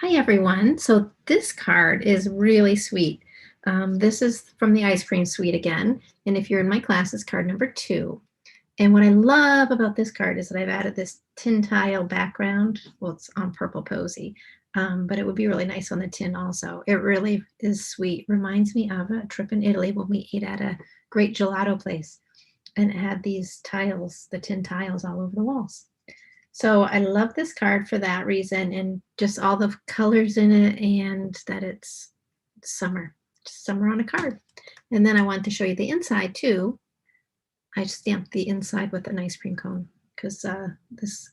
Hi everyone. So this card is really sweet. This is from the ice cream suite again. And if you're in my class, it's card number 2. And what I love about this card is that I've added this tin tile background. Well, it's on purple posy, but it would be really nice on the tin also. It really is sweet. Reminds me of a trip in Italy when we ate at a great gelato place and it had these tiles, the tin tiles all over the walls. So I love this card for that reason and just all the colors in it and that it's summer, just summer on a card. And then I wanted to show you the inside too. I stamped the inside with an ice cream cone because this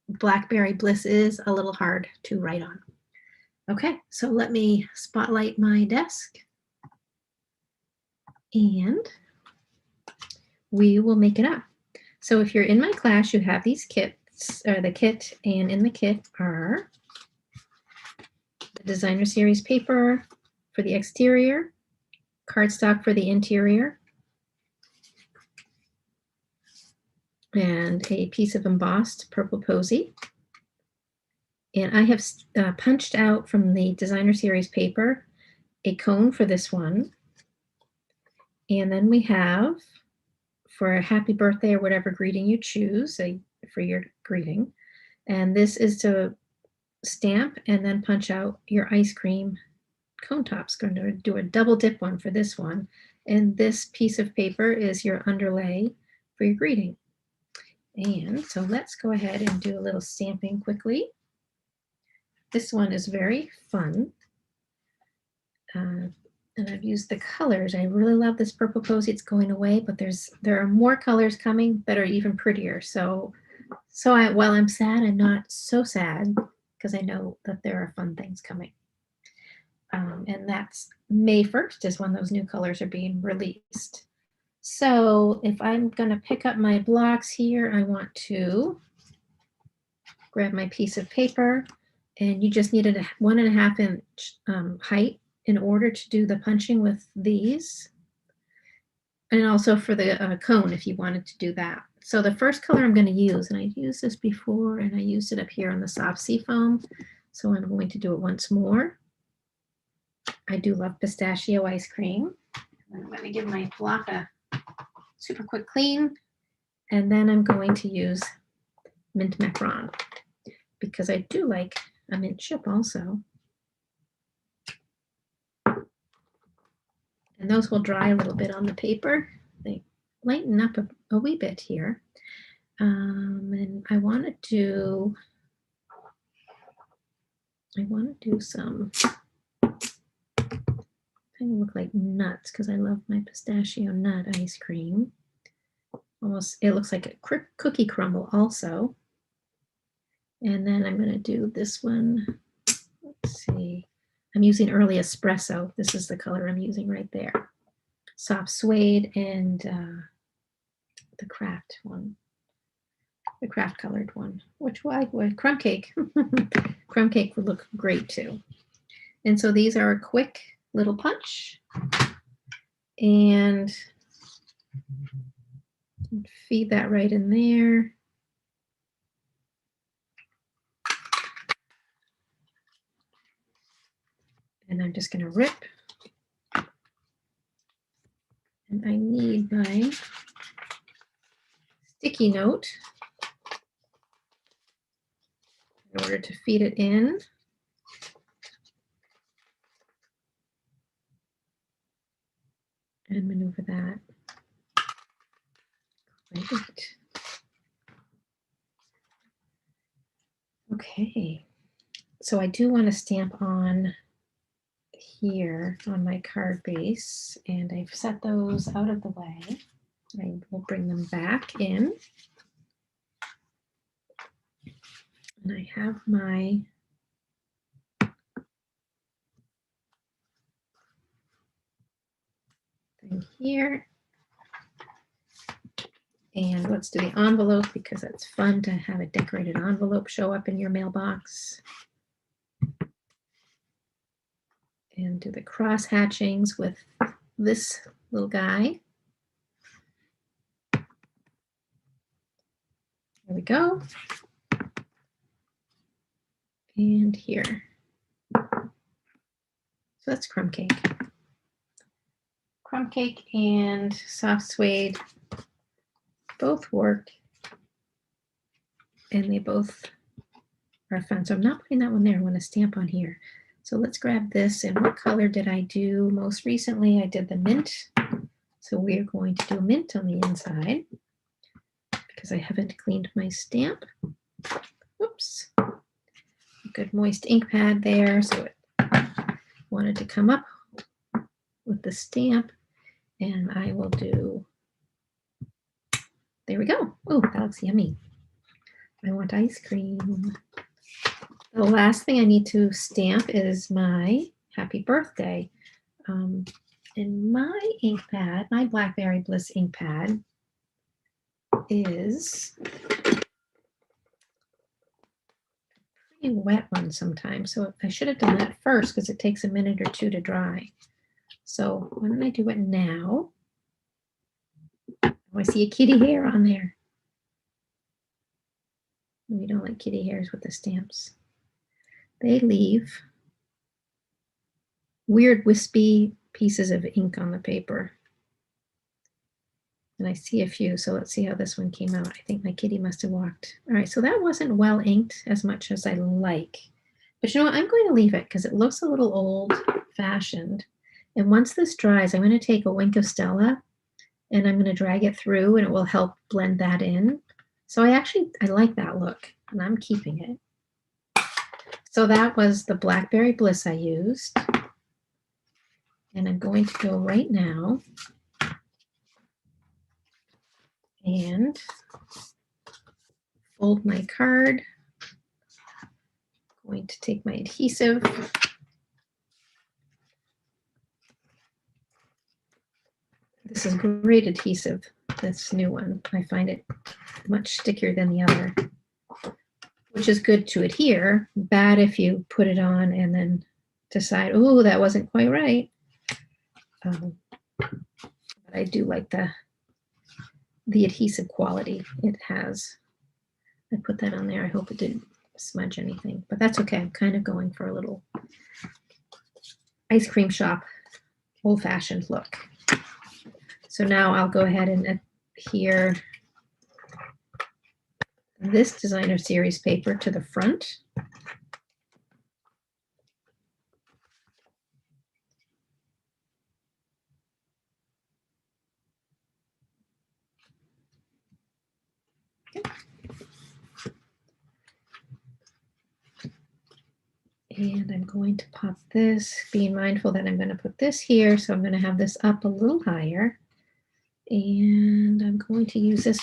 Blackberry Bliss is a little hard to write on. Okay, so let me spotlight my desk and we will make it up. So if you're in my class, you have these kits, or the kit, and in the kit are the designer series paper for the exterior, cardstock for the interior, and a piece of embossed purple posy. And I have punched out from the designer series paper a cone for this one. And then we have, for a happy birthday or whatever greeting you choose for your greeting. And this is to stamp and then punch out your ice cream cone tops. Going to do a double dip one for this one. And this piece of paper is your underlay for your greeting. And so let's go ahead and do a little stamping quickly. This one is very fun. And I've used the colors. I really love this purple posy. It's going away, but there are more colors coming that are even prettier. So while I'm sad, I'm not so sad because I know that there are fun things coming. And that's May 1st is when those new colors are being released. So if I'm going to pick up my blocks here, I want to grab my piece of paper, and you just need a 1.5 inch height in order to do the punching with these, and also for the cone if you wanted to do that. So the first color I'm going to use, and I used this before and I used it up here on the soft sea foam, so I'm going to do it once more. I do love pistachio ice cream. I'm going to give my block a super quick clean, and then I'm going to use mint macaron because I do like a mint chip also. And those will dry a little bit on the paper. They lighten up a wee bit here. And I want to do some kind of look like nuts because I love my pistachio nut ice cream. Almost, it looks like a cookie crumble also. And then I'm going to do this one. Let's see. I'm using early espresso. This is the color I'm using right there. Soft suede and the craft one. The craft colored one, which crumb cake. Crumb cake would look great too. And so these are a quick little punch. And feed that right in there. And I'm just going to rip. And I need my sticky note in order to feed it in. And maneuver that. Great. Okay. So I do want to stamp on here on my card base, and I've set those out of the way. I will bring them back in. And I have my thing here. And let's do the envelope because it's fun to have a decorated envelope show up in your mailbox. And do the cross hatchings with this little guy. There we go. And here. So that's crumb cake. Crumb cake and soft suede both work, and they both are fun. So I'm not putting that one there. I want to stamp on here. So let's grab this. And what color did I do most recently? I did the mint. So we're going to do mint on the inside because I haven't cleaned my stamp. Oops. Good moist ink pad there. So it wanted to come up with the stamp, and I will do, there we go. Oh, that looks yummy. I want ice cream. The last thing I need to stamp is my happy birthday. And my ink pad, my Blackberry Bliss ink pad is a pretty wet one sometimes. So I should have done that first because it takes a minute or two to dry. So why don't I do it now? Oh, I see a kitty hair on there. We don't like kitty hairs with the stamps. They leave weird wispy pieces of ink on the paper. And I see a few, so let's see how this one came out. I think my kitty must have walked. All right, so that wasn't well inked as much as I like. But you know what, I'm going to leave it because it looks a little old-fashioned. And once this dries, I'm going to take a wink of Stella and I'm going to drag it through and it will help blend that in. So I like that look and I'm keeping it. So that was the Blackberry Bliss I used. And I'm going to go right now and fold my card. I'm going to take my adhesive. This is great adhesive, this new one. I find it much stickier than the other, which is good to adhere. Bad if you put it on and then decide, oh, that wasn't quite right. But I do like the adhesive quality it has. I put that on there. I hope it didn't smudge anything, but that's okay. I'm kind of going for a little ice cream shop old-fashioned look. So now I'll go ahead and adhere this designer series paper to the front. Okay. And I'm going to pop this, being mindful that I'm going to put this here. So I'm going to have this up a little higher. And I'm going to use this,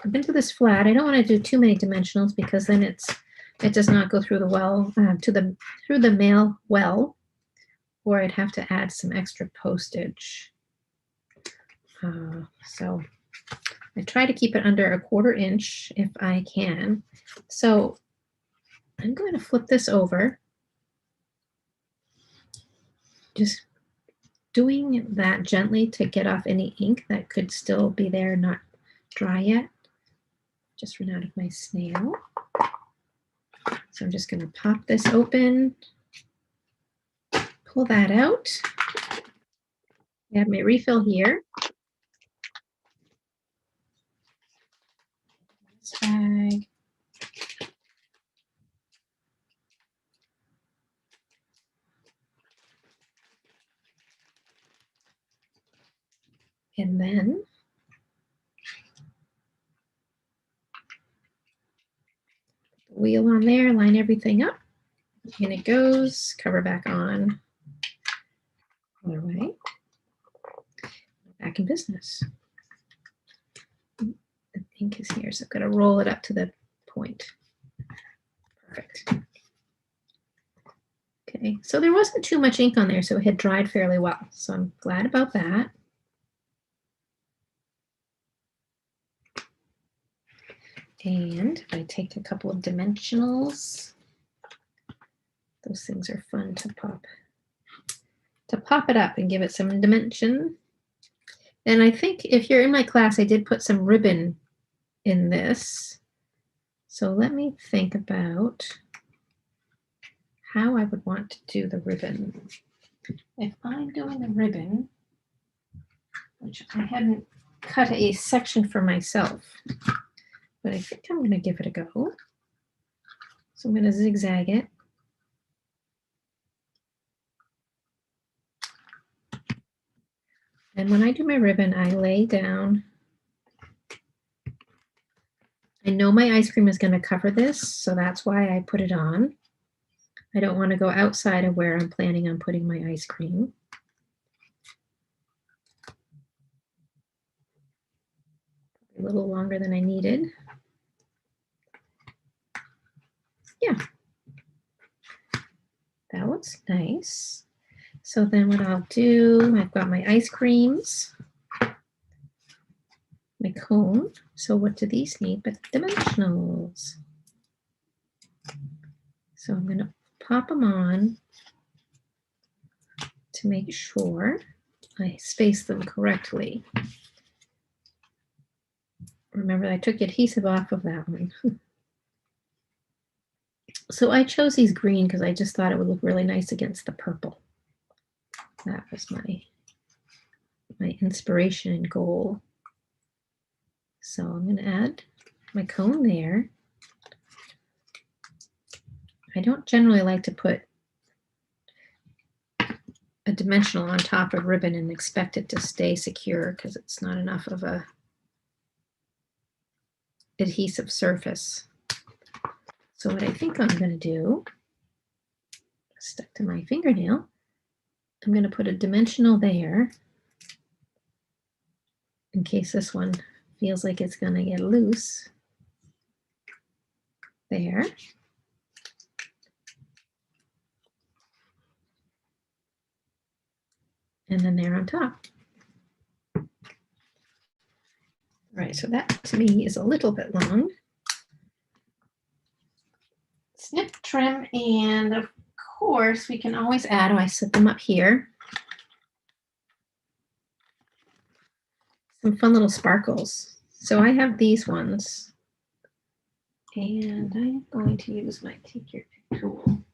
I've been to this flat. I don't want to do too many dimensionals because then it does not go through the well, through the mail well, or I'd have to add some extra postage. So I try to keep it under 1/4 inch if I can. So I'm going to flip this over. Just doing that gently to get off any ink that could still be there, not dry yet. Just ran out of my snail. So I'm just going to pop this open, pull that out. I have my refill here. This bag. And then the wheel on there, line everything up. And it goes, cover back on. Other way. Back in business. The ink is here, so I've got to roll it up to the point. Perfect. Okay, so there wasn't too much ink on there, so it had dried fairly well. So I'm glad about that. And I take a couple of dimensionals. Those things are fun to pop it up and give it some dimension. And I think if you're in my class, I did put some ribbon in this. So let me think about how I would want to do the ribbon. if I'm doing the ribbon, which I hadn't cut a section for myself, but I think I'm going to give it a go. So I'm going to zigzag it. And when I do my ribbon, I lay down. I know my ice cream is going to cover this, so that's why I put it on. I don't want to go outside of where I'm planning on putting my ice cream. A little longer than I needed. Yeah, that looks nice. So then what I'll do, I've got my ice creams, my cone. So what do these need but dimensionals? So I'm going to pop them on to make sure I space them correctly. Remember, I took adhesive off of that one. So I chose these green because I just thought it would look really nice against the purple. That was my inspiration and goal. So I'm going to add my cone there. I don't generally like to put a dimensional on top of ribbon and expect it to stay secure because it's not enough of a adhesive surface. So what I think I'm going to do, stuck to my fingernail, I'm going to put a dimensional there in case this one feels like it's going to get loose. There. And then there on top. All right, so that to me is a little bit long. Snip, trim, and of course we can always add, I set them up here, some fun little sparkles. So I have these ones, and I'm going to use my Take Your Pick tool.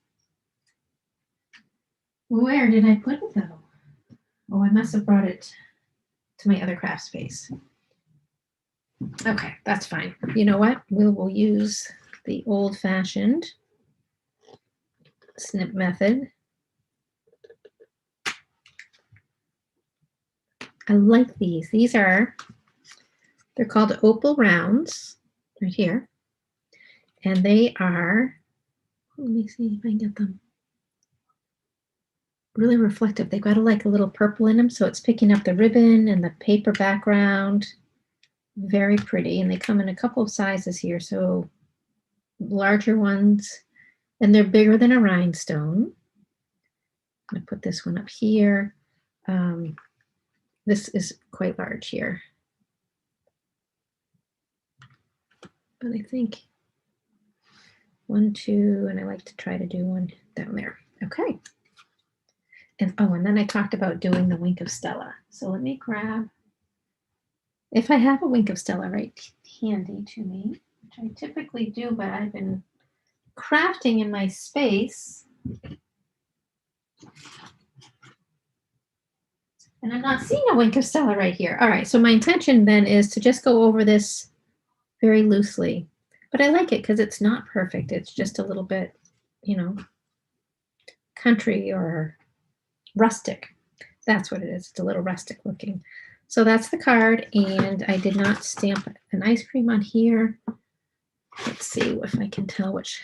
Where did I put it though? Oh, I must have brought it to my other craft space. Okay, that's fine. You know what? We will use the old-fashioned snip method. I like these. They're called opal rounds right here. And they are, let me see if I can get them, really reflective. They've got like a little purple in them, so it's picking up the ribbon and the paper background. Very pretty. And they come in a couple of sizes here, so larger ones, and they're bigger than a rhinestone. I'm gonna put this one up here. This is quite large here. But I think 1, 2, and I like to try to do one down there. Okay. And oh, and then I talked about doing the Wink of Stella. So let me grab, if I have a Wink of Stella right handy to me, which I typically do, but I've been crafting in my space. And I'm not seeing a Wink of Stella right here. All right, so my intention then is to just go over this very loosely. But I like it because it's not perfect. It's just a little bit, you know, country or rustic. That's what it is. It's a little rustic looking. So that's the card, and I did not stamp an ice cream on here. Let's see if I can tell which,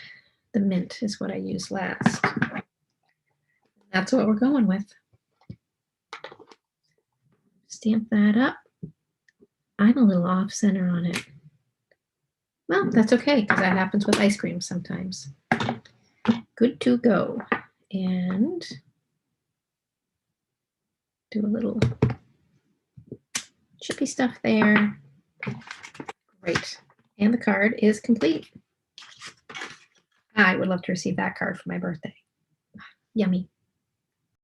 the mint is what I used last. That's what we're going with. Stamp that up. I'm a little off center on it. Well, that's okay because that happens with ice cream sometimes. Good to go. And do a little chippy stuff there. Great. And the card is complete. I would love to receive that card for my birthday. Yummy.